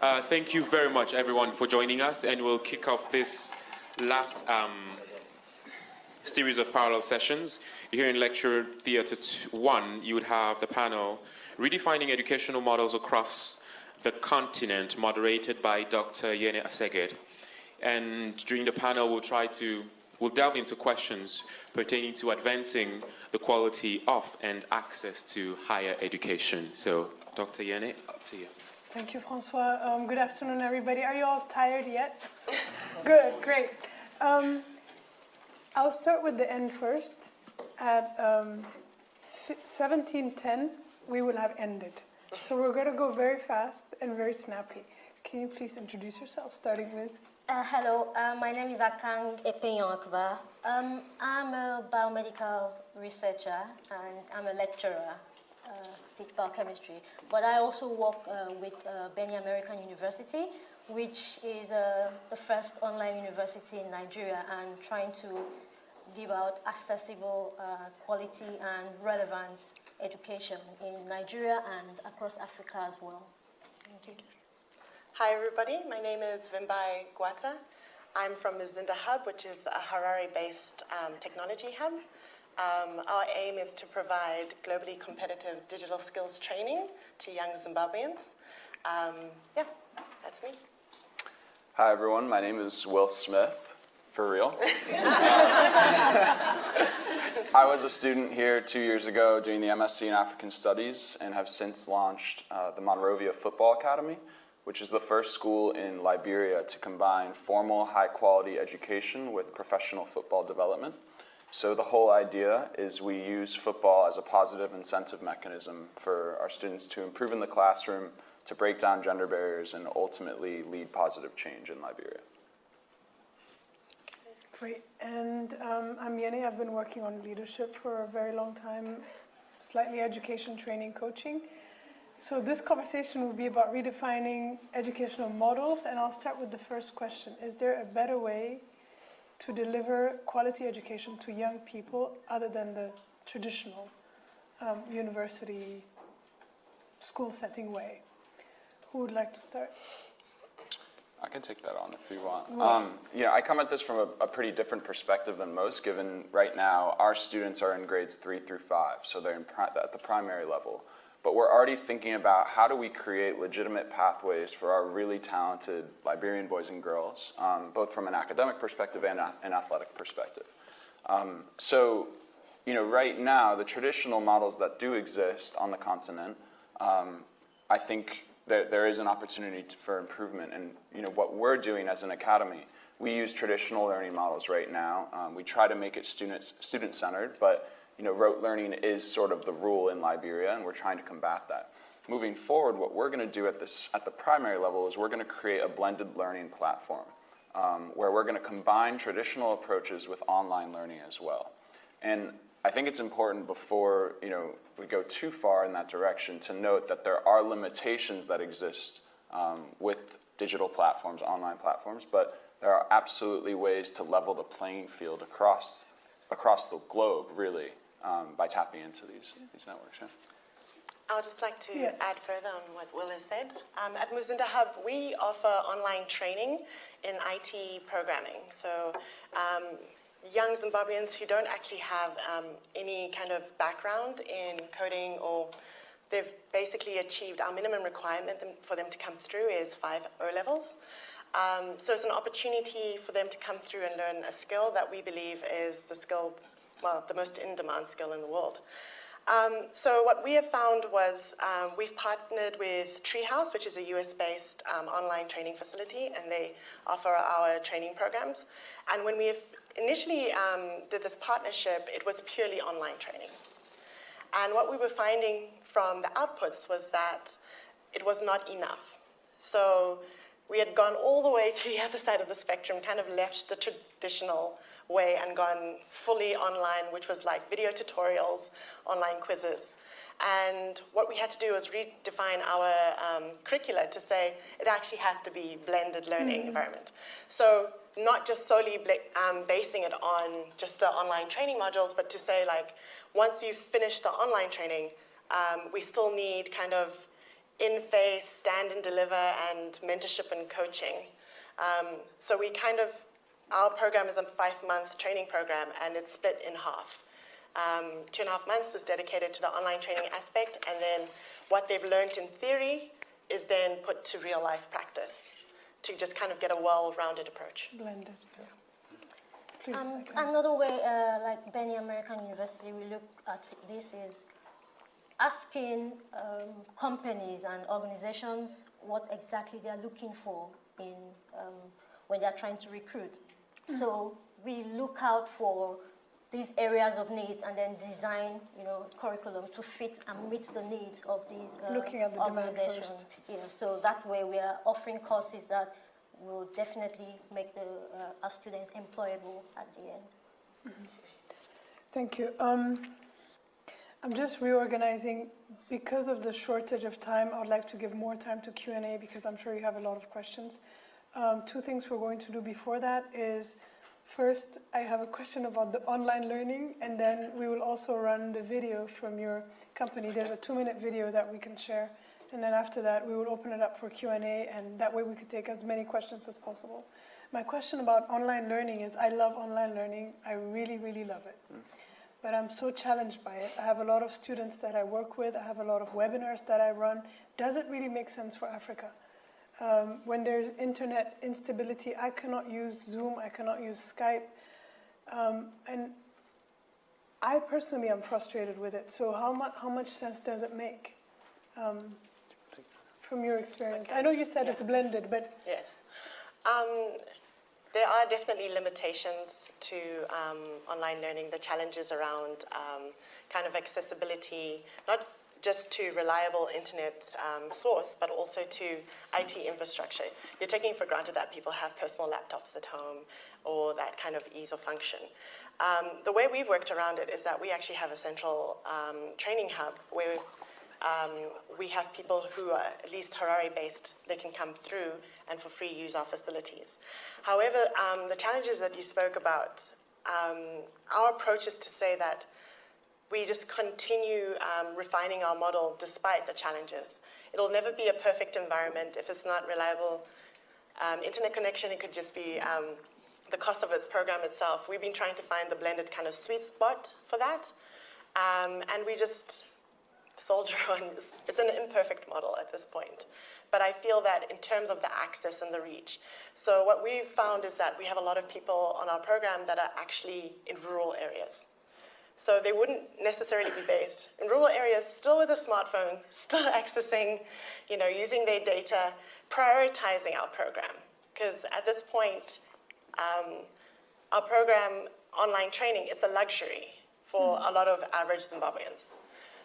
Thank you very much, everyone, for joining us, and we'll kick off this last series of parallel sessions. Here in Lecture Theatre 1, you would have the panel Redefining Educational Models Across the Continent, moderated by Dr. Yene Assegid. And during the panel, we'll delve into questions pertaining to advancing the quality of and access to higher education. So, Dr. Yene, up to you. Thank you, Francois. Good afternoon, everybody. Are you all tired yet? Good, great. I'll start with the end first. At 17:10, we will have ended. So we're going to go very fast and very snappy. Can you please introduce yourself, starting with? Hello, my name is Akang Ekpenyong-Akiba. I'm a biomedical researcher and I'm a lecturer. Teach biochemistry, but I also work with Beni-American University, which is the first online university in Nigeria, and trying to give out accessible, quality and relevance education in Nigeria and across Africa as well. Thank you. Hi everybody, my name is Vimbai Gwata. I'm from Mzinda Hub, which is a Harare-based technology hub. Our aim is to provide globally competitive digital skills training to young Zimbabweans. Yeah, that's me. Hi everyone, my name is Will Smith, for real. I was a student here 2 years ago doing the MSc in African Studies and have since launched the Monrovia Football Academy, which is the first school in Liberia to combine formal high-quality education with professional football development. So the whole idea is we use football as a positive incentive mechanism for our students to improve in the classroom, to break down gender barriers, and ultimately lead positive change in Liberia. Great. And I'm Yene. I've been working on leadership for a very long time, slightly education, training, coaching. So this conversation will be about redefining educational models, and I'll start with the first question. Is there a better way to deliver quality education to young people other than the traditional university school setting way? Who would like to start? I can take that on if you want. I come at this from a pretty different perspective than most, given right now our students are in grades 3 through 5, so they're at the primary level. But we're already thinking about how do we create legitimate pathways for our really talented Liberian boys and girls, both from an academic perspective and an athletic perspective. Right now, the traditional models that do exist on the continent, I think there is an opportunity for improvement. And what we're doing as an academy, we use traditional learning models right now. We try to make it student-centered, but rote learning is sort of the rule in Liberia, and we're trying to combat that. Moving forward, what we're going to do at the primary level is we're going to create a blended learning platform where we're going to combine traditional approaches with online learning as well. And I think it's important before we go too far in that direction to note that there are limitations that exist with digital platforms, online platforms, but there are absolutely ways to level the playing field across the globe, really, by tapping into these networks. Yeah. I'd just like to add further on what Will has said. At Mzinda Hub, we offer online training in IT programming. So young Zimbabweans who don't actually have any kind of background in coding, or they've basically achieved our minimum requirement for them to come through is 5 O-levels. So it's an opportunity for them to come through and learn a skill that we believe is the most in-demand skill in the world. So what we have found was we've partnered with Treehouse, which is a US-based online training facility, and they offer our training programs. And when we initially did this partnership, it was purely online training. And what we were finding from the outputs was that it was not enough. So we had gone all the way to the other side of the spectrum, kind of left the traditional way and gone fully online, which was like video tutorials, online quizzes. And what we had to do was redefine our curricula to say it actually has to be blended learning environment. So not just solely basing it on just the online training modules, but to say, like, once you've finished the online training, we still need kind of in-face, stand and deliver, and mentorship and coaching. So we our program is a 5-month training program, and it's split in half. 2.5 months is dedicated to the online training aspect, and then what they've learned in theory is then put to real-life practice to just kind of get a well-rounded approach. Blended, yeah. Please, Another way, like Beni-American University, we look at this is asking companies and organizations what exactly they're looking for in when they're trying to recruit. So we look out for these areas of needs and then design, curriculum to fit and meet the needs of these looking at the demand organizations. first. Yeah, so that way we are offering courses that will definitely make our students employable at the end. Mm-hmm. Thank you. I'm just reorganizing. Because of the shortage of time, I would like to give more time to Q&A because I'm sure you have a lot of questions. 2 things we're going to do before that is, first, I have a question about the online learning, and then we will also run the video from your company. There's a 2-minute video that we can share, and then after that, we will open it up for Q&A, and that way we could take as many questions as possible. My question about online learning is, I love online learning. I really, really love it. But I'm so challenged by it. I have a lot of students that I work with. I have a lot of webinars that I run. Does it really make sense for Africa? When there's internet instability, I cannot use Zoom, I cannot use Skype. And I personally am frustrated with it. So how much sense does it make from your experience? Okay. I know you said it's blended, but... Yes. There are definitely limitations to online learning, the challenges around kind of accessibility, not just to reliable internet source, but also to IT infrastructure. You're taking for granted that people have personal laptops at home or that kind of ease of function. The way we've worked around it is that we actually have a central training hub where we have people who are at least Harare-based. They can come through and for free use our facilities. However, the challenges that you spoke about, our approach is to say that we just continue refining our model despite the challenges. It'll never be a perfect environment if it's not reliable internet connection. It could just be the cost of its program itself. We've been trying to find the blended kind of sweet spot for that, and we just soldier on. It's an imperfect model at this point. But I feel that in terms of the access and the reach. So what we've found is that we have a lot of people on our program that are actually in rural areas. So they wouldn't necessarily be based in rural areas, still with a smartphone, still accessing, using their data, prioritizing our program. Because at this point, our program, online training, it's a luxury for a lot of average Zimbabweans.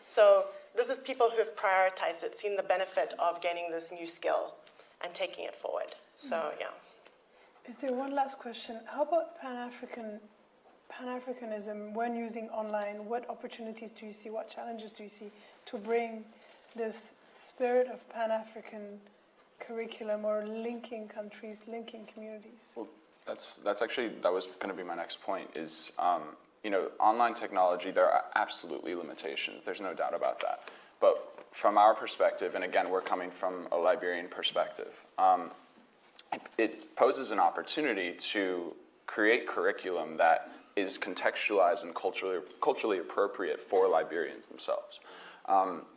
So this is people who've prioritized it, seen the benefit of gaining this new skill and taking it forward. So, yeah. Is there one last question? How about Pan-Africanism when using online? What opportunities do you see? What challenges do you see to bring this spirit of Pan-African curriculum or linking countries, linking communities? Well, that was going to be my next point is, online technology, there are absolutely limitations. There's no doubt about that. But from our perspective, and again, we're coming from a Liberian perspective, it poses an opportunity to create curriculum that is contextualized and culturally appropriate for Liberians themselves.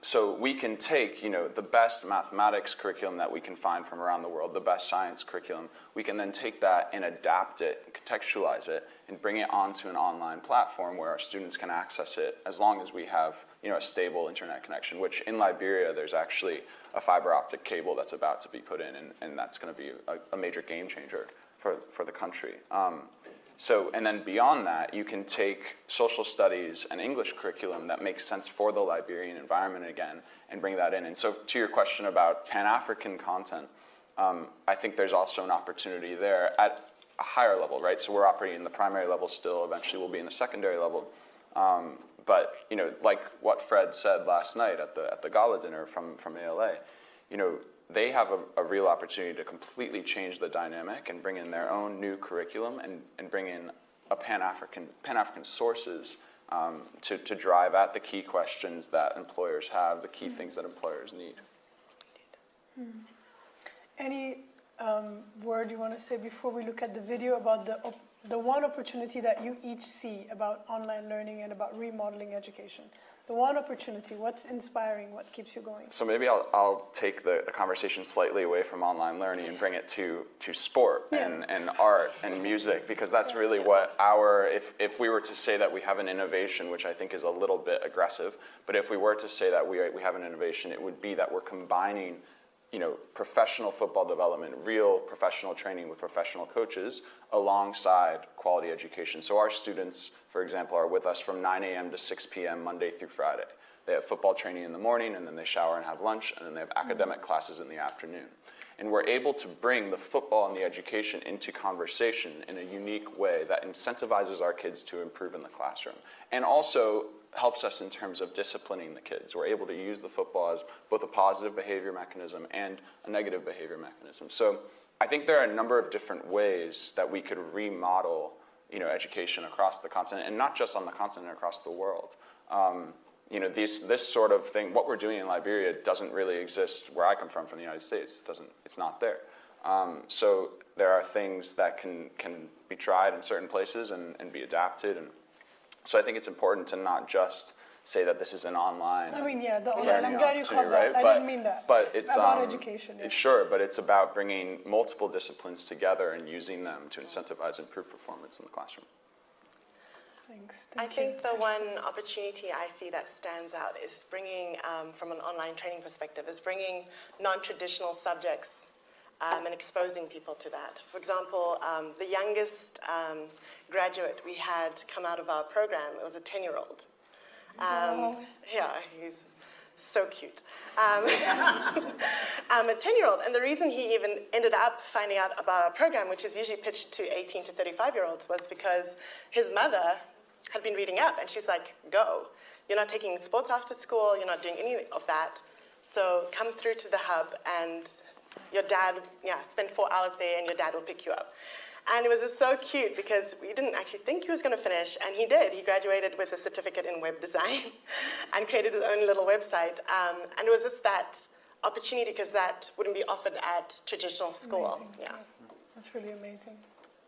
So we can take, the best mathematics curriculum that we can find from around the world, the best science curriculum, we can then take that and adapt it, contextualize it, and bring it onto an online platform where our students can access it as long as we have, a stable internet connection, which in Liberia, there's actually a fiber optic cable that's about to be put in, and that's going to be a major game changer for the country. And then beyond that, you can take social studies and English curriculum that makes sense for the Liberian environment again and bring that in. And so to your question about Pan-African content, I think there's also an opportunity there at a higher level, right? So we're operating in the primary level still, eventually we'll be in the secondary level. But, like what Fred said last night at the gala dinner from ALA, they have a real opportunity to completely change the dynamic and bring in their own new curriculum and bring in a Pan-African sources to drive at the key questions that employers have, the key things that employers need. Any word you want to say before we look at the video about the one opportunity that you each see about online learning and about remodeling education? The one opportunity, what's inspiring, what keeps you going? So maybe I'll take the conversation slightly away from online learning and bring it to sport and art and music, because that's really what if we were to say that we have an innovation, which I think is a little bit aggressive, but if we were to say that we have an innovation, it would be that we're combining professional football development, real professional training with professional coaches alongside quality education. So our students, for example, are with us from 9 a.m. to 6 p.m. Monday through Friday. They have football training in the morning, and then they shower and have lunch, and then they have academic classes in the afternoon. And we're able to bring the football and the education into conversation in a unique way that incentivizes our kids to improve in the classroom, and also helps us in terms of disciplining the kids. We're able to use the football as both a positive behavior mechanism and a negative behavior mechanism. So I think there are a number of different ways that we could remodel, education across the continent, and not just on the continent, across the world. This sort of thing, what we're doing in Liberia doesn't really exist where I come from the United States. It's not there. So there are things that can be tried in certain places and be adapted. And so I think it's important to not just say that this is an online. The online. I'm glad you called that. Right? I didn't mean that. But it's about education. Yeah. Sure, but it's about bringing multiple disciplines together and using them to incentivize improved performance in the classroom. Thanks. I think the one opportunity I see that stands out is bringing, from an online training perspective, is bringing non-traditional subjects and exposing people to that. For example, the youngest graduate we had come out of our program, it was a 10-year-old. Yeah, he's so cute. A 10-year-old, and the reason he even ended up finding out about our program, which is usually pitched to 18 to 35-year-olds, was because his mother had been reading up, and she's like, go. You're not taking sports after school, you're not doing any of that, so come through to the hub, and your dad, spend 4 hours there, and your dad will pick you up. And it was just so cute because we didn't actually think he was going to finish, and he did. He graduated with a certificate in web design and created his own little website. And it was just that opportunity because that wouldn't be offered at traditional school. Amazing. Yeah. That's really amazing.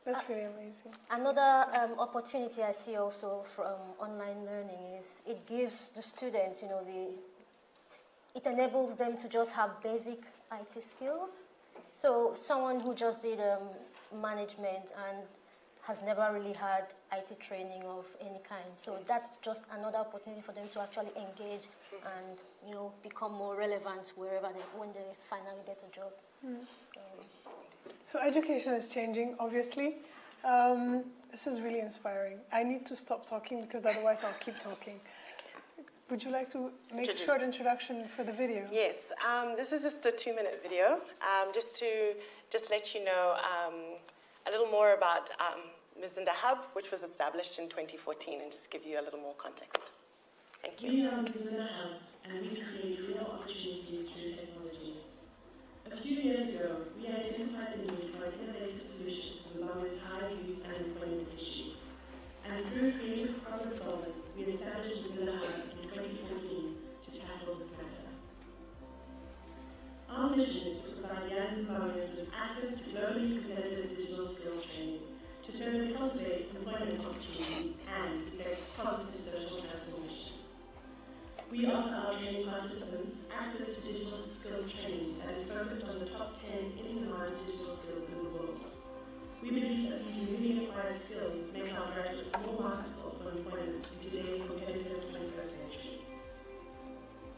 That's really amazing. Another opportunity I see also from online learning is it gives the students, it enables them to just have basic IT skills. So someone who just did management and has never really had IT training of any kind. So that's just another opportunity for them to actually engage and become more relevant when they finally get a job. So education is changing, obviously. This is really inspiring. I need to stop talking because otherwise I'll keep talking. Would you like to make a short introduction for the video? Yes, this is just a 2-minute video, just to let you know a little more about Mzinda Hub, which was established in 2014, and just give you a little more context. Thank you. We are Mzinda Hub, and we create real opportunities through technology. A few years ago, we identified the need for innovative solutions to Zimbabwe's high youth unemployment issue. And through creative problem solving, we established Mzinda Hub in 2014 to tackle this matter. Our mission is to provide young Zimbabweans with access to globally competitive digital skills training to further cultivate employment opportunities and effect positive social transformation. We offer our training participants access to digital skills training that is focused on the top 10 in-demand digital skills in the world. We believe that these newly acquired skills make our graduates more marketable for employment in today's competitive 21st century.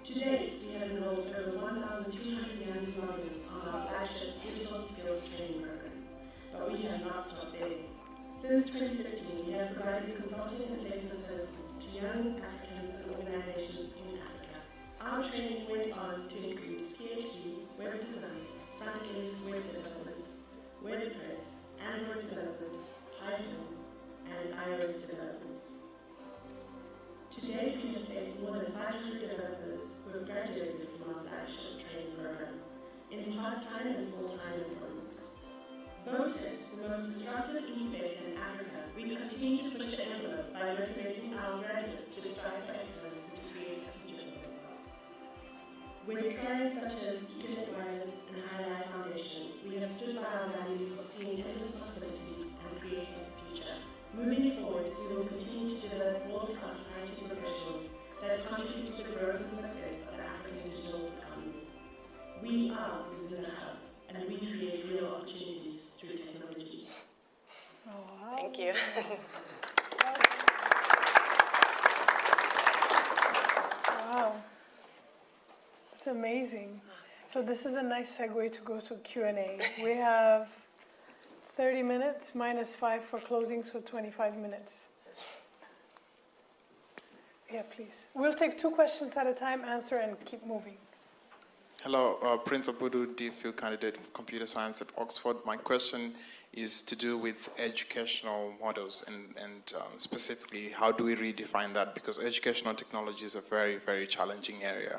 To date, we have enrolled over 1,200 young Zimbabweans on our flagship digital skills training program, but we have not stopped there. Since 2015, we have provided consulting and placement services to young Africans and organizations in Africa. Our training went on to include PhD, web design, front-end web development, WordPress, Android development, Python, and iOS development. To date, we have placed more than 500 developers who have graduated from our flagship training program in part-time and full-time employment. Voted the most disruptive incubator in Africa, we continue to push the envelope by motivating our graduates to strive for excellence and to create a future for themselves. With trials such as Econet Wireless Life Foundation, we have stood by our values of seeing endless possibilities and creating a future. Moving forward, we will continue to develop world-class IT professionals that contribute to the growth and success of the African digital economy. We are Musenda Hub, and we create real opportunities through technology. Oh, wow. Thank you. Wow. That's amazing. So this is a nice segue to go to Q&A. We have 30 minutes minus 5 for closing, so 25 minutes. Yeah, please. We'll take 2 questions at a time, answer, and keep moving. Hello, Prince Obudu, DPhil candidate for computer science at Oxford. My question is to do with educational models and specifically how do we redefine that, because educational technology is a very, very challenging area.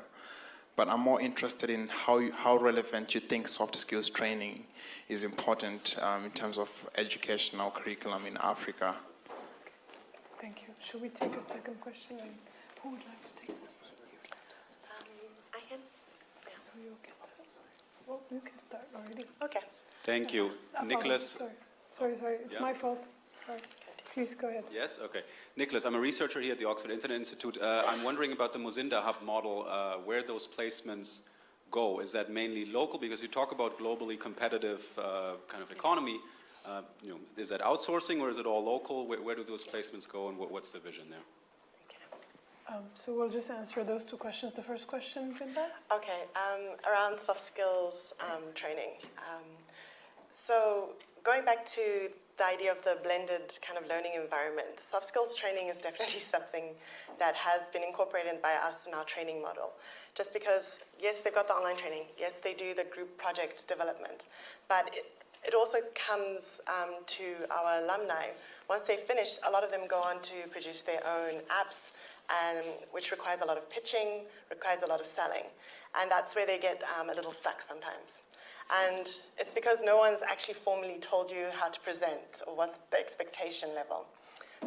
But I'm more interested in how relevant you think soft skills training is important in terms of educational curriculum in Africa. Thank you. Should we take a second question? And who would like to take that? I can. So you'll get that. Well, you can start already. Okay. Thank you. Nicholas. Sorry. It's my fault. Sorry. Please go ahead. Yes, okay. Nicholas, I'm a researcher here at the Oxford Internet Institute. I'm wondering about the Musenda Hub model, where those placements go. Is that mainly local? Because you talk about globally competitive kind of economy. Is that outsourcing or is it all local? Where do those placements go and what's the vision there? So we'll just answer those 2 questions. The first question, Vimbai? Okay, around soft skills training. So going back to the idea of the blended kind of learning environment, soft skills training is definitely something that has been incorporated by us in our training model. Just because, yes, they've got the online training, yes, they do the group project development, but it also comes to our alumni. Once they finish, a lot of them go on to produce their own apps, which requires a lot of pitching, requires a lot of selling. And that's where they get a little stuck sometimes. And it's because no one's actually formally told you how to present or what's the expectation level.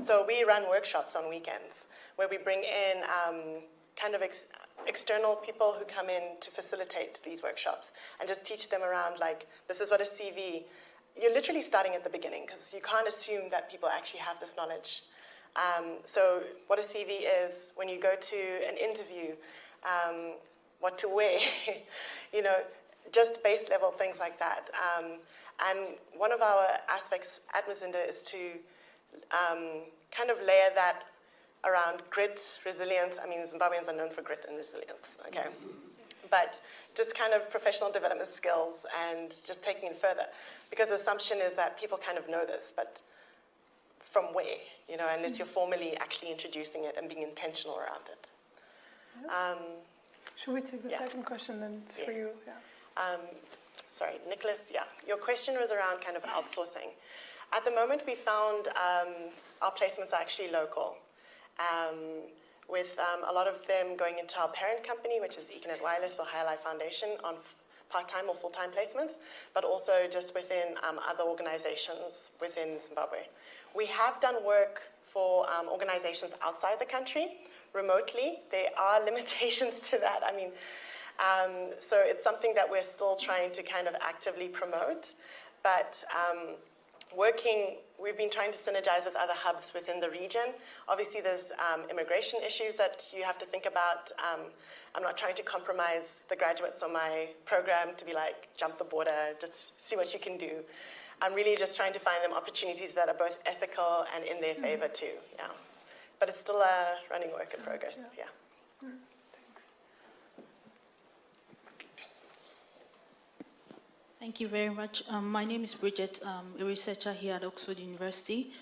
So we run workshops on weekends where we bring in kind of external people who come in to facilitate these workshops and just teach them around, like, this is what a CV, you're literally starting at the beginning because you can't assume that people actually have this knowledge. So what a CV is, when you go to an interview, what to wear, just base level things like that. And one of our aspects at Musenda is to kind of layer that around grit, resilience. I mean, Zimbabweans are known for grit and resilience, okay? But just kind of professional development skills and just taking it further. Because the assumption is that people kind of know this, but from where, unless you're formally actually introducing it and being intentional around it. Should we take the second question then for you? Yeah. Sorry, Nicholas, your question was around kind of outsourcing. At the moment, we found our placements are actually local, with a lot of them going into our parent company, which is Econet Wireless or High Life Foundation, on part-time or full-time placements, but also just within other organizations within Zimbabwe. We have done work for organizations outside the country, remotely. There are limitations to that. I mean, so it's something that we're still trying to kind of actively promote, but we've been trying to synergize with other hubs within the region. Obviously, there's immigration issues that you have to think about. I'm not trying to compromise the graduates on my program to be like, jump the border, just see what you can do. I'm really just trying to find them opportunities that are both ethical and in their favor too, But it's still a running work in progress, Thanks. Thank you very much. My name is Bridget, a researcher here at Oxford University.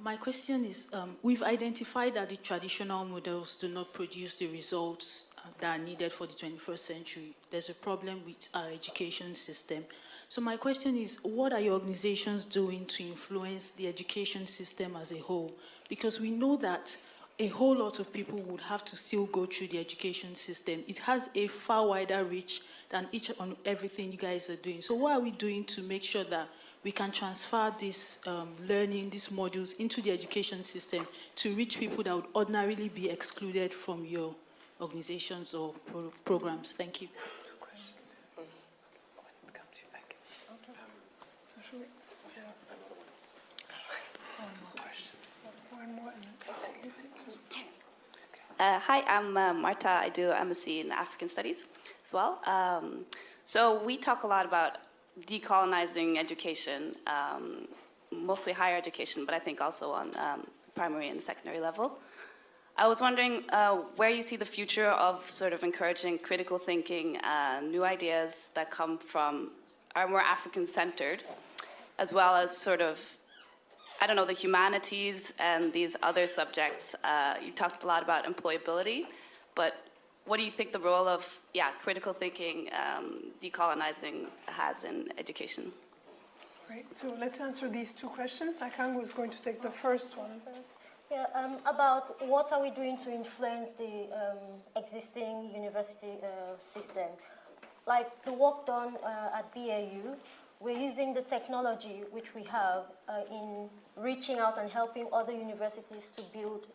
My question is, we've identified that the traditional models do not produce the results that are needed for the 21st century. There's a problem with our education system. So my question is, what are your organizations doing to influence the education system as a whole? Because we know that a whole lot of people would have to still go through the education system. It has a far wider reach than each and everything you guys are doing. So what are we doing to make sure that we can transfer this learning, these modules into the education system to reach people that would ordinarily be excluded from your organizations or programs? Thank you. Yeah. One more question. One more, and then take it. Hi, I'm Marta. I do MSc in African Studies as well. So we talk a lot about decolonizing education, mostly higher education, but I think also on primary and secondary level. I was wondering where you see the future of sort of encouraging critical thinking, new ideas that come from, are more African-centered, as well as sort of, I don't know, the humanities and these other subjects. You talked a lot about employability, but what do you think the role of, critical thinking, decolonizing has in education? Right, so let's answer these two questions. Akang was going to take the first one first. Yeah, about what are we doing to influence the existing university system. Like the work done at BAU, we're using the technology which we have in reaching out and helping other universities to build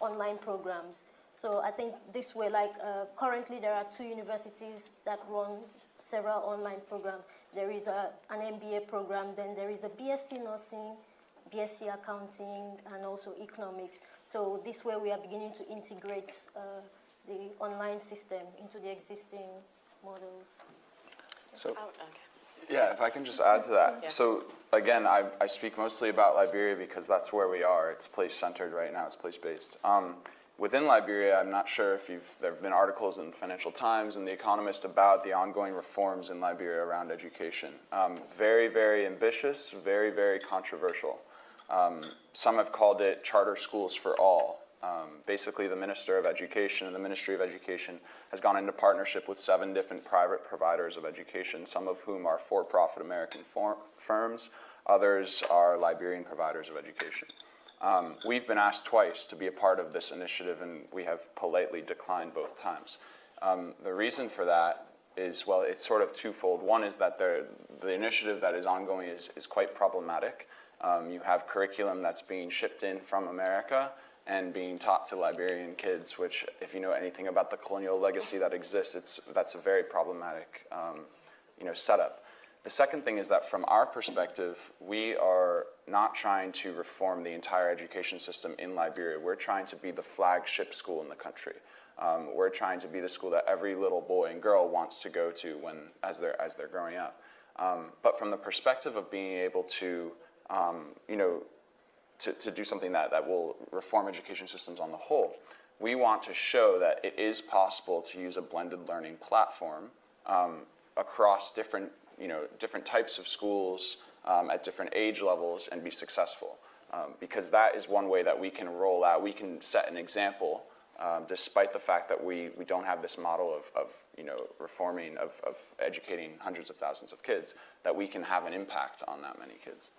online programs. So I think this way, like currently there are 2 universities that run several online programs. There is an MBA program, then there is a BSc Nursing, BSc Accounting, and also Economics. So this way we are beginning to integrate the online system into the existing models. So, okay. yeah, if I can just add to that. Yeah. So again, I speak mostly about Liberia because that's where we are. It's place-centered right now. It's place-based. Within Liberia, I'm not sure if there have been articles in the Financial Times and The Economist about the ongoing reforms in Liberia around education. Very, very ambitious, very, very controversial. Some have called it charter schools for all. Basically, the Minister of Education and the Ministry of Education has gone into partnership with 7 different private providers of education, some of whom are for-profit American firms, others are Liberian providers of education. We've been asked twice to be a part of this initiative, and we have politely declined both times. The reason for that is, well, it's sort of twofold. One is that the initiative that is ongoing is quite problematic. You have curriculum that's being shipped in from America and being taught to Liberian kids, which, if you know anything about the colonial legacy that exists, that's a very problematic setup. The second thing is that from our perspective, we are not trying to reform the entire education system in Liberia. We're trying to be the flagship school in the country. We're trying to be the school that every little boy and girl wants to go to as they're growing up. But from the perspective of being able to, to do something that will reform education systems on the whole, we want to show that it is possible to use a blended learning platform across different types of schools at different age levels and be successful. Because that is one way that we can roll out, we can set an example, despite the fact that we don't have this model of reforming, of educating hundreds of thousands of kids, that we can have an impact on that many kids.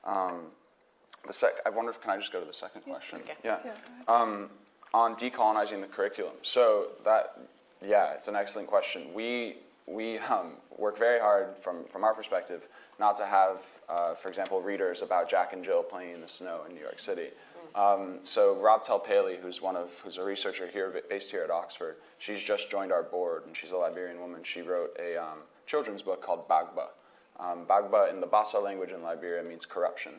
I wonder if, can I just go to the second question? Okay. Yeah. On decolonizing the curriculum. So it's an excellent question. We work very hard from our perspective not to have, for example, readers about Jack and Jill playing in the snow in New York City. So Rob Telpaley, who's a researcher based here at Oxford, she's just joined our board, and she's a Liberian woman. She wrote a children's book called Bagba. Bagba in the Bassa language in Liberia means corruption.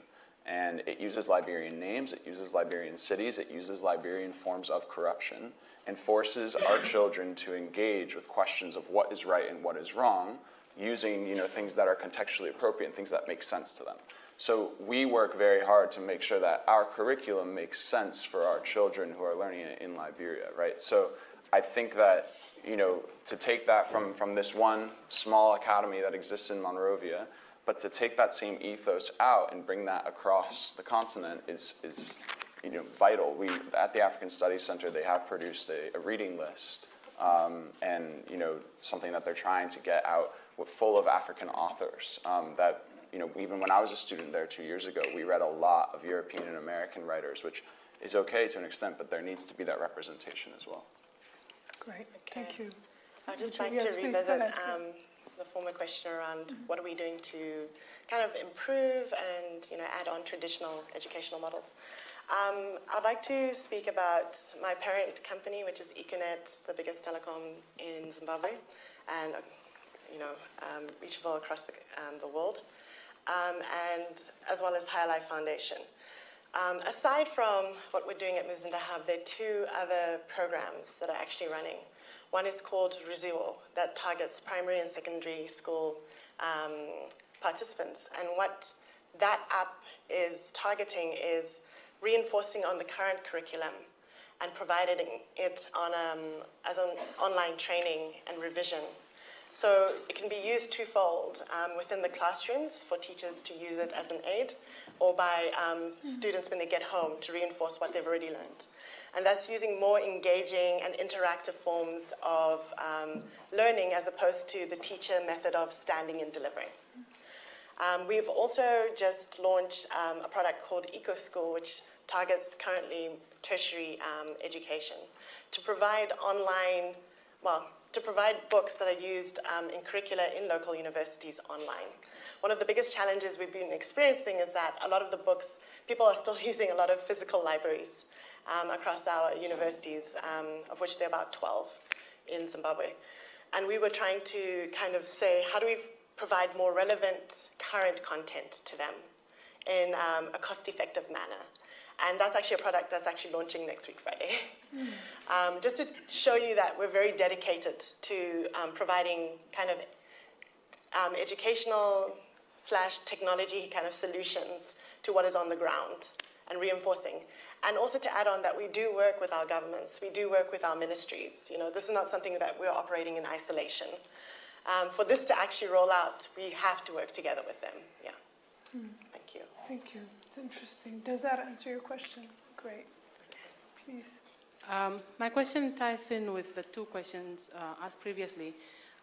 And it uses Liberian names, it uses Liberian cities, it uses Liberian forms of corruption, and forces our children to engage with questions of what is right and what is wrong, using things that are contextually appropriate and things that make sense to them. So we work very hard to make sure that our curriculum makes sense for our children who are learning it in Liberia, right? So I think that to take that from this one small academy that exists in Monrovia, but to take that same ethos out and bring that across the continent is vital. At the African Studies Center, they have produced a reading list, and something that they're trying to get out full of African authors. That even when I was a student there 2 years ago, we read a lot of European and American writers, which is okay to an extent, but there needs to be that representation as well. Great, thank you. I'd just like to revisit the former question around what are we doing to kind of improve and add on traditional educational models. I'd like to speak about my parent company, which is Econet, the biggest telecom in Zimbabwe, and reachable across the world. and as well as Higher Life Foundation. Aside from what we're doing at Muzimba Hub, there are two other programs that are actually running. One is called Ruziwo, that targets primary and secondary school participants. And what that app is targeting is reinforcing on the current curriculum and providing it on, as an online training and revision. So it can be used twofold, within the classrooms for teachers to use it as an aid, or by students when they get home to reinforce what they've already learned. And that's using more engaging and interactive forms of learning as opposed to the teacher method of standing and delivering. We've also just launched a product called EcoSchool, which targets currently tertiary education to provide online, to provide books that are used in curricula in local universities online. One of the biggest challenges we've been experiencing is that a lot of the books, people are still using a lot of physical libraries across our universities, of which there are about 12 in Zimbabwe. And we were trying to kind of say, how do we provide more relevant current content to them in a cost-effective manner? And that's actually a product that's actually launching next week, Friday. Just to show you that we're very dedicated to providing kind of educational / technology kind of solutions to what is on the ground and reinforcing. And also to add on that we do work with our governments, we do work with our ministries. You know, this is not something that we're operating in isolation. For this to actually roll out, we have to work together with them. Yeah. Thank you. Thank you. It's interesting. Does that answer your question? Great. Please. My question ties in with the two questions asked previously,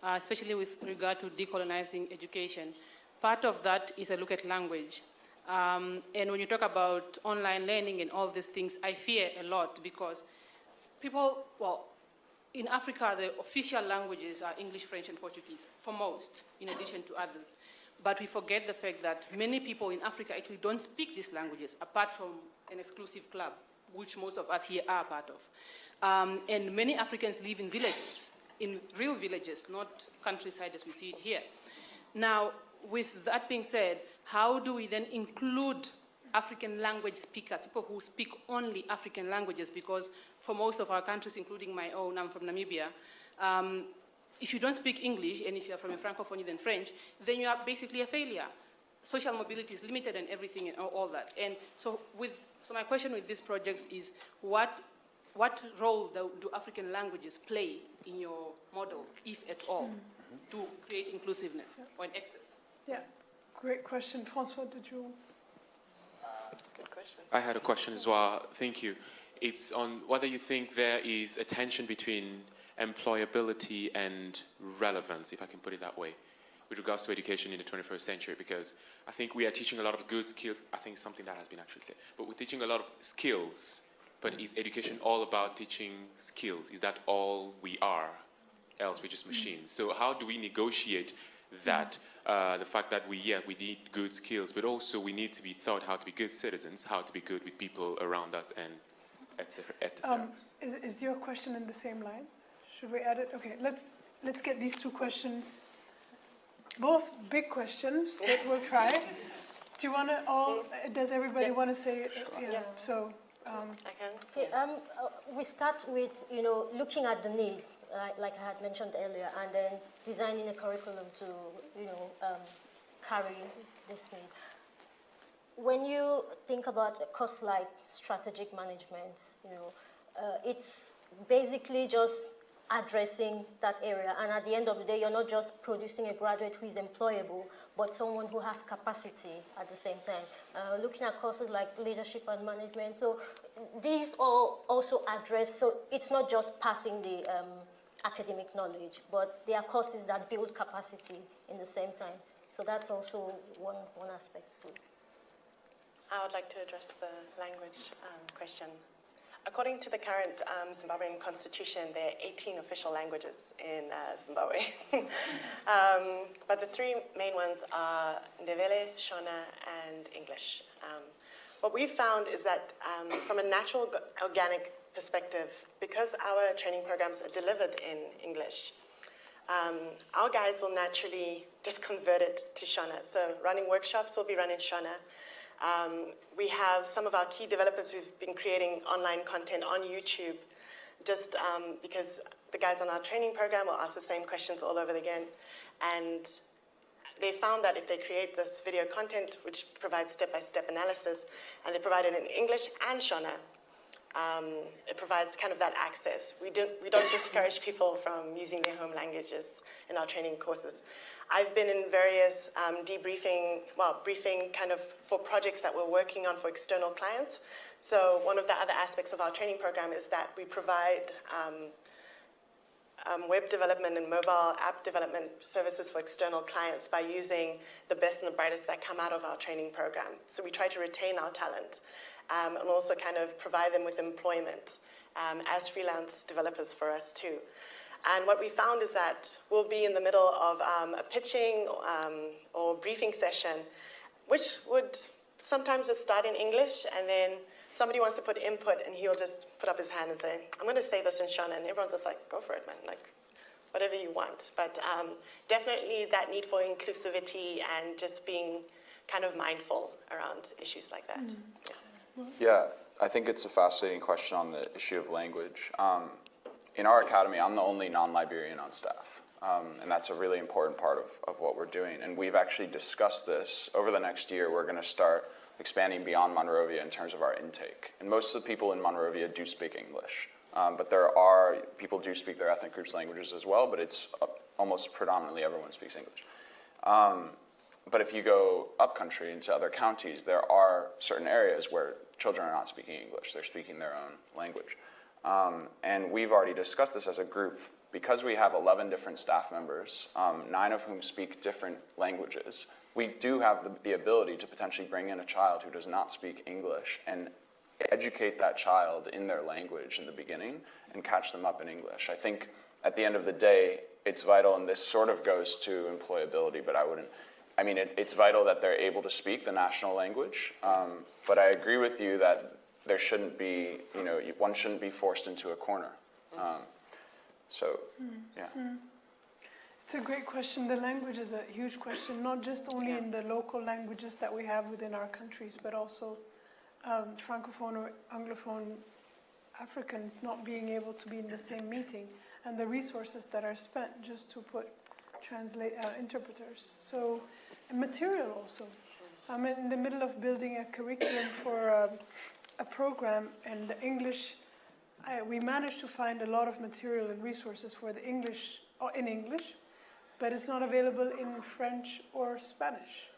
especially with regard to decolonizing education. Part of that is a look at language. And when you talk about online learning and all these things, I fear a lot because people, well, in Africa, the official languages are English, French, and Portuguese, for most, in addition to others. But we forget the fact that many people in Africa actually don't speak these languages, apart from an exclusive club, which most of us here are part of. And many Africans live in villages, in real villages, not countryside as we see it here. Now, with that being said, how do we then include African language speakers, people who speak only African languages? Because for most of our countries, including my own, I'm from Namibia, if you don't speak English, and if you're from a Francophone than French, then you are basically a failure. Social mobility is limited and everything and all that. And so my question with these projects is, what role do African languages play in your models, if at all, to create inclusiveness or an access? Yeah, great question. Francois, did you? Good question. I had a question as well. Thank you. It's on whether you think there is a tension between employability and relevance, if I can put it that way, with regards to education in the 21st century, because I think we are teaching a lot of good skills. I think something that has been actually said, but we're teaching a lot of skills, but is education all about teaching skills? Is that all we are? Else we're just machines. So how do we negotiate that, the fact that we need good skills, but also we need to be taught how to be good citizens, how to be good with people around us, and et cetera, et cetera. Is your question in the same line? Should we add it? Okay, let's get these two questions. Both big questions, but we'll try. Do you want to all, does everybody want to say it? Sure. Yeah. So, I can. Okay, we start with, looking at the need, like I had mentioned earlier, and then designing a curriculum to, carry this need. When you think about a course like strategic management, it's basically just addressing that area. And at the end of the day, you're not just producing a graduate who is employable, but someone who has capacity at the same time. Looking at courses like leadership and management. So these all also address, so it's not just passing the academic knowledge, but they are courses that build capacity in the same time. So that's also one aspect too. I would like to address the language question. According to the current Zimbabwean constitution, there are 18 official languages in Zimbabwe. But the three main ones are Ndebele, Shona, and English. What we found is that from a natural organic perspective, because our training programs are delivered in English, our guys will naturally just convert it to Shona. So running workshops will be run in Shona. We have some of our key developers who've been creating online content on YouTube, just because the guys on our training program will ask the same questions all over again. And they found that if they create this video content, which provides step-by-step analysis, and they provide it in English and Shona, it provides kind of that access. We don't discourage people from using their home languages in our training courses. I've been in various briefing kind of for projects that we're working on for external clients. So one of the other aspects of our training program is that we provide web development and mobile app development services for external clients by using the best and the brightest that come out of our training program. So we try to retain our talent and also kind of provide them with employment as freelance developers for us too. And what we found is that we'll be in the middle of a pitching or briefing session, which would sometimes just start in English, and then somebody wants to put input, and he'll just put up his hand and say, I'm going to say this in Shona, and everyone's just like, go for it, man, like, whatever you want. But definitely that need for inclusivity and just being kind of mindful around issues like that. Yeah, I think it's a fascinating question on the issue of language. In our academy, I'm the only non-Liberian on staff, and that's a really important part of what we're doing. And we've actually discussed this. Over the next year, we're going to start expanding beyond Monrovia in terms of our intake. And most of the people in Monrovia do speak English, but people do speak their ethnic groups' languages as well, but it's almost predominantly everyone speaks English. But if you go upcountry into other counties, there are certain areas where children are not speaking English. They're speaking their own language. And we've already discussed this as a group. Because we have 11 different staff members, 9 of whom speak different languages, we do have the ability to potentially bring in a child who does not speak English and educate that child in their language in the beginning and catch them up in English. I think at the end of the day, it's vital, and this sort of goes to employability, but it's vital that they're able to speak the national language, but I agree with you that there shouldn't be, one shouldn't be forced into a corner. It's a great question. The language is a huge question, not just only in the local languages that we have within our countries, but also Francophone or Anglophone Africans not being able to be in the same meeting, and the resources that are spent just to put interpreters. So, and material also. I'm in the middle of building a curriculum for a program, and the English, we managed to find a lot of material and resources for the English, or in English, but it's not available in French or Spanish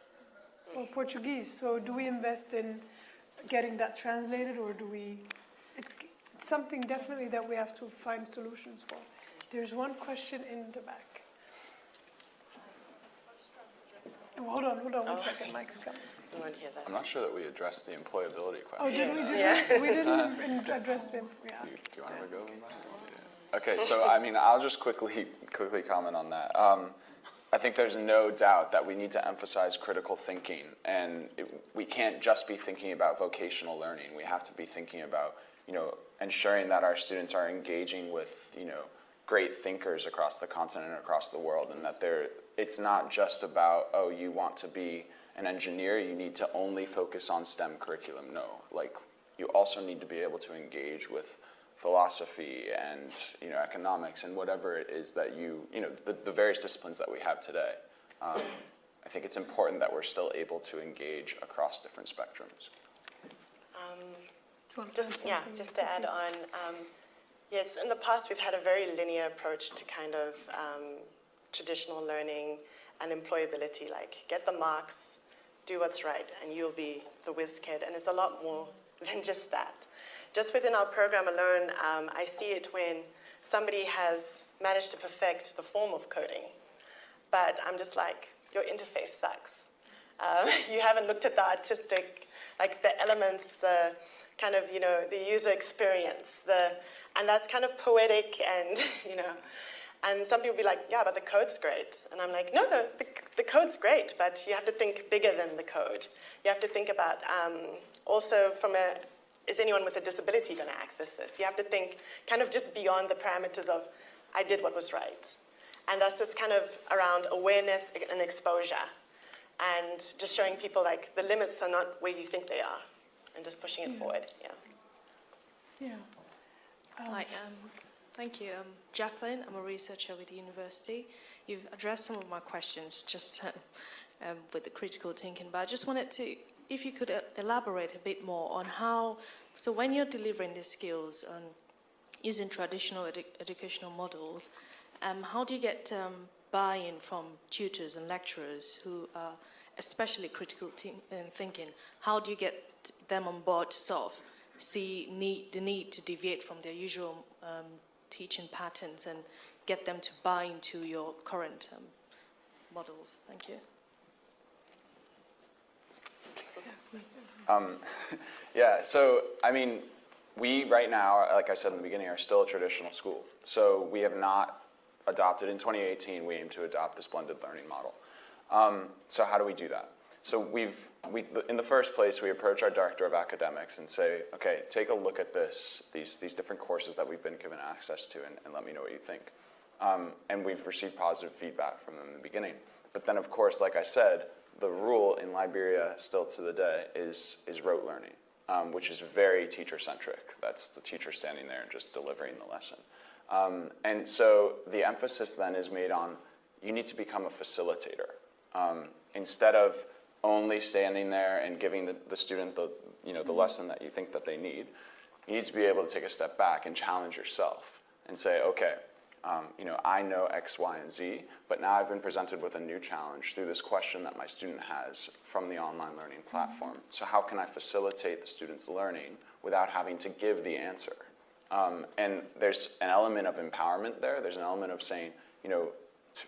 or Portuguese. So do we invest in getting that translated, or do we, it's something definitely that we have to find solutions for. There's one question in the back. Oh, hold on 1 second, Mike's coming. I'm not sure that we addressed the employability question. Oh, did we? We didn't address them. Yeah. Do you want to go over that? Okay, so I'll just quickly comment on that. I think there's no doubt that we need to emphasize critical thinking, and we can't just be thinking about vocational learning. We have to be thinking about, ensuring that our students are engaging with, great thinkers across the continent and across the world, and that it's not just about, you want to be an engineer, you need to only focus on STEM curriculum. No, you also need to be able to engage with philosophy and economics and whatever it is that the various disciplines that we have today. I think it's important that we're still able to engage across different spectrums. Just to add on, yes, in the past we've had a very linear approach to kind of traditional learning and employability, like get the marks, do what's right, and you'll be the whiz kid. And it's a lot more than just that. Just within our program alone, I see it when somebody has managed to perfect the form of coding, but I'm just like, your interface sucks. You haven't looked at the artistic, like the elements, the kind of, the user experience, and that's kind of poetic and, and some people be like, yeah, but the code's great. And I'm like, no, the code's great, but you have to think bigger than the code. You have to think about also is anyone with a disability going to access this? You have to think kind of just beyond the parameters of, I did what was right. And that's just kind of around awareness and exposure, and just showing people like the limits are not where you think they are, and just pushing it forward. Yeah. Hi, thank you. Jacqueline, I'm a researcher with the university. You've addressed some of my questions just with the critical thinking, but I just wanted to, if you could elaborate a bit more on how, so when you're delivering these skills on using traditional educational models, how do you get buy-in from tutors and lecturers who are especially critical thinking? How do you get them on board to sort of see the need to deviate from their usual teaching patterns and get them to buy into your current models? Thank you. Yeah, so I mean, we right now, like I said in the beginning, are still a traditional school. So we have not adopted, in 2018, we aim to adopt this blended learning model. So how do we do that? So in the first place, we approach our director of academics and say, okay, take a look at these different courses that we've been given access to, and let me know what you think. And we've received positive feedback from them in the beginning. But then, of course, like I said, the rule in Liberia still to the day is rote learning, which is very teacher-centric. That's the teacher standing there and just delivering the lesson. And so the emphasis then is made on, you need to become a facilitator. Instead of only standing there and giving the student the lesson that you think that they need, you need to be able to take a step back and challenge yourself and say, okay, I know X, Y, and Z, but now I've been presented with a new challenge through this question that my student has from the online learning platform. So how can I facilitate the student's learning without having to give the answer? And there's an element of empowerment there. There's an element of saying,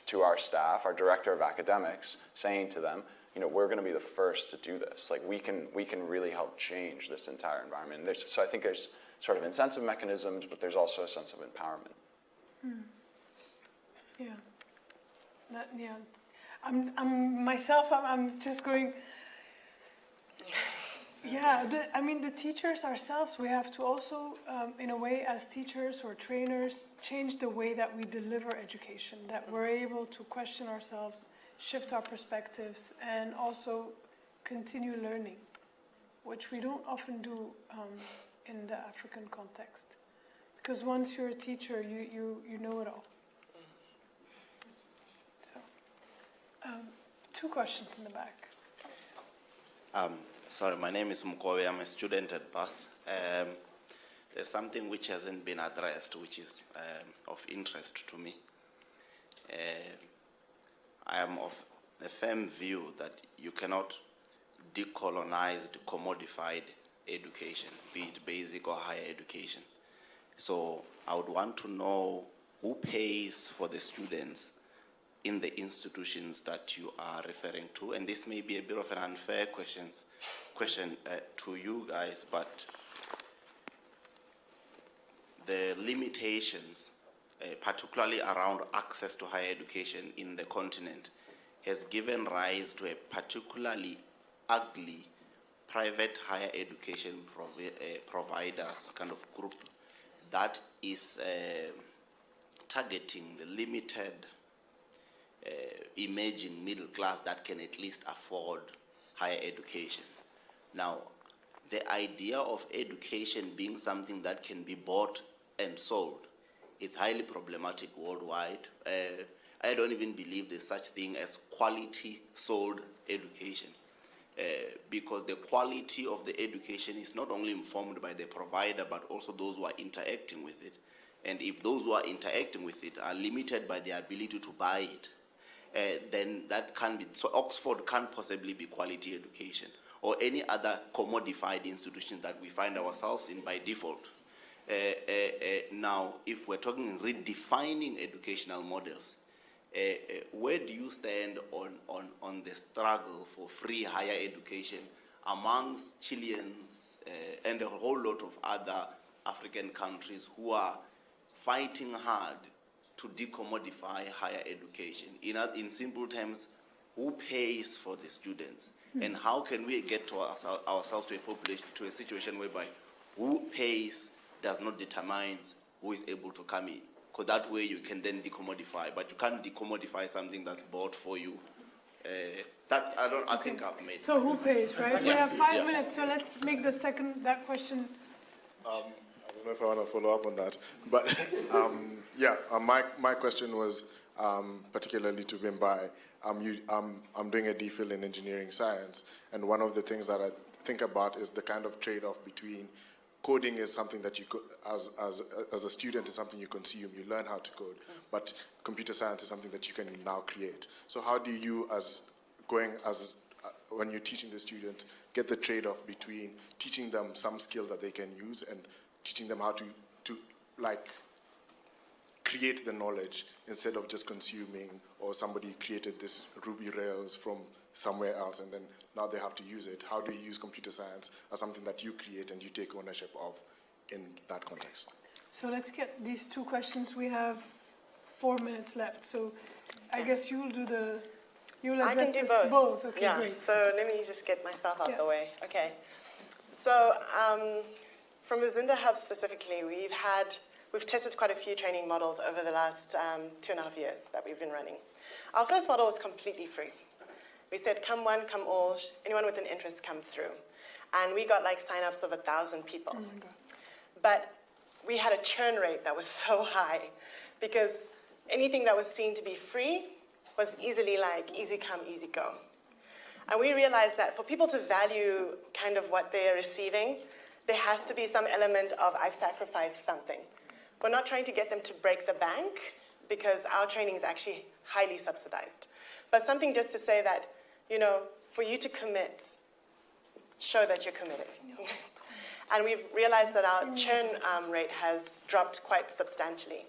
to our staff, our director of academics, saying to them, we're going to be the first to do this. Like we can really help change this entire environment. So I think there's sort of incentive mechanisms, but there's also a sense of empowerment. Yeah. I'm just going. Yeah, the teachers ourselves, we have to also, in a way, as teachers or trainers, change the way that we deliver education, that we're able to question ourselves, shift our perspectives, and also continue learning, which we don't often do in the African context. Because once you're a teacher, you know it all. So, 2 questions in the back. Sorry, my name is Mukowe. I'm a student at Bath. There's something which hasn't been addressed, which is of interest to me. I am of a firm view that you cannot decolonize the commodified education, be it basic or higher education. So I would want to know who pays for the students in the institutions that you are referring to. And this may be a bit of an unfair question to you guys, but the limitations, particularly around access to higher education in the continent, has given rise to a particularly ugly private higher education providers kind of group that is targeting the limited emerging middle class that can at least afford higher education. Now, the idea of education being something that can be bought and sold, it's highly problematic worldwide. I don't even believe there's such thing as quality sold education, because the quality of the education is not only informed by the provider, but also those who are interacting with it. And if those who are interacting with it are limited by their ability to buy it, then that can be, so Oxford can't possibly be quality education, or any other commodified institution that we find ourselves in by default. Now, if we're talking redefining educational models, where do you stand on the struggle for free higher education amongst Chileans and a whole lot of other African countries who are fighting hard to decommodify higher education? In simple terms, who pays for the students? And how can we get to ourselves to a situation whereby who pays does not determine who is able to come in? because that way you can then decommodify, but you can't decommodify something that's bought for you. I think I've made. So who pays, right? We Yeah. have 5 minutes, so let's make that question. I don't know if I want to follow up on that, but my question was particularly to Vimbai. I'm doing a DPhil in engineering science, and one of the things that I think about is the kind of trade-off between coding is something that you, as a student, is something you consume, you learn how to code, but computer science is something that you can now create. So how do you, when you're teaching the student, get the trade-off between teaching them some skill that they can use and teaching them how to create the knowledge instead of just consuming, or somebody created this Ruby Rails from somewhere else and then now they have to use it. How do you use computer science as something that you create and you take ownership of in that context? So let's get these two questions. We have 4 minutes left, so I guess you'll I can do both. Okay, yeah. great. So let me just get myself out the way. Okay. So from Muzinda Hub specifically, we've tested quite a few training models over the last 2.5 years that we've been running. Our first model was completely free. We said, come one, come all, anyone with an interest come through. And we got sign-ups of 1,000 people. Oh my God. But we had a churn rate that was so high because anything that was seen to be free was easily easy come, easy go. And we realized that for people to value kind of what they're receiving, there has to be some element of I've sacrificed something. We're not trying to get them to break the bank because our training is actually highly subsidized. But something just to say that, for you to commit, show that you're committed. And we've realized that our churn rate has dropped quite substantially.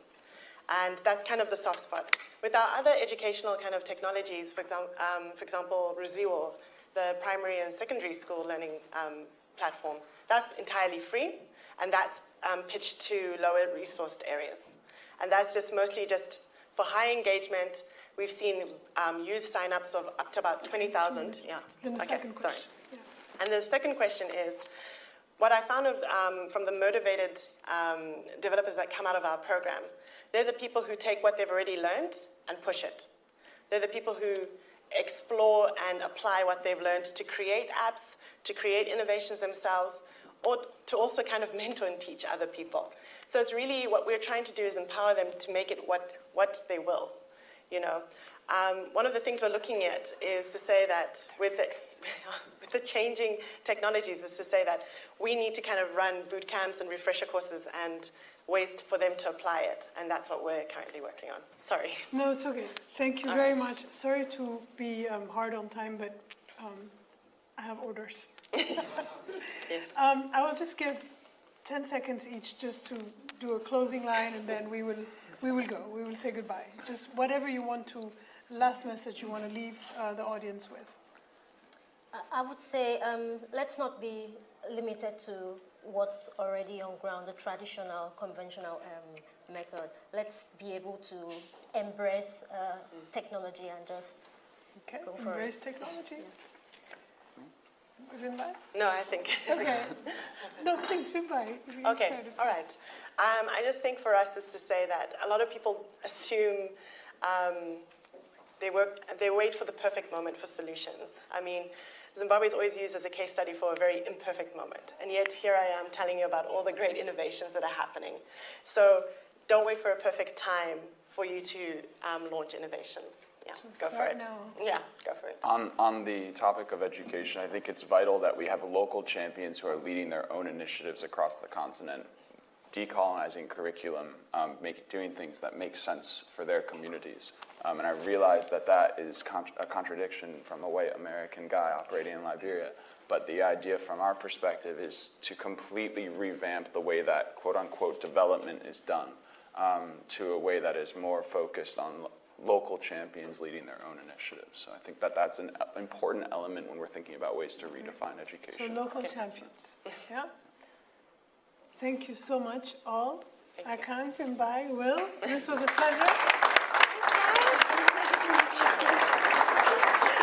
And that's kind of the soft spot. With our other educational kind of technologies, for example, Rezuo, the primary and secondary school learning platform, that's entirely free, and that's pitched to lower resourced areas. And that's just mostly just for high engagement. We've seen used signups of up to about 20,000. Yeah. Then the second question. Sorry. Yeah. And the second question is, what I found from the motivated developers that come out of our program, they're the people who take what they've already learned and push it. They're the people who explore and apply what they've learned to create apps, to create innovations themselves, or to also kind of mentor and teach other people. So it's really what we're trying to do is empower them to make it what they will. One of the things we're looking at is to say that with the changing technologies is to say that we need to kind of run boot camps and refresher courses and ways for them to apply it, and that's what we're currently working on. Sorry. No, it's okay. Thank you very much. Sorry to be hard on time, but I have orders. Yes. I will just give 10 seconds each just to do a closing line, and then we will go. We will say goodbye. Just whatever you want to, last message you want to leave the audience with. I would say let's not be limited to what's already on ground, the traditional, conventional method. Let's be able to embrace technology and just go for embrace it. technology. Vimbai? No, I think. Okay. No, please, Vimbai. Okay, all right. I just think for us is to say that a lot of people assume they wait for the perfect moment for solutions. I mean, Zimbabwe is always used as a case study for a very imperfect moment. And yet here I am telling you about all the great innovations that are happening. So don't wait for a perfect time for you to launch innovations. Yeah, so go for it. Now. Yeah, go for it. On the topic of education, I think it's vital that we have local champions who are leading their own initiatives across the continent, decolonizing curriculum, doing things that make sense for their communities. And I realize that is a contradiction from a white American guy operating in Liberia. But the idea from our perspective is to completely revamp the way that quote-unquote development is done to a way that is more focused on local champions leading their own initiatives. So I think that's an important element when we're thinking about ways to redefine education. So local champions, yeah? Thank you so much, all. Akang, Vimbai, Will, this was a pleasure. Thank you so much.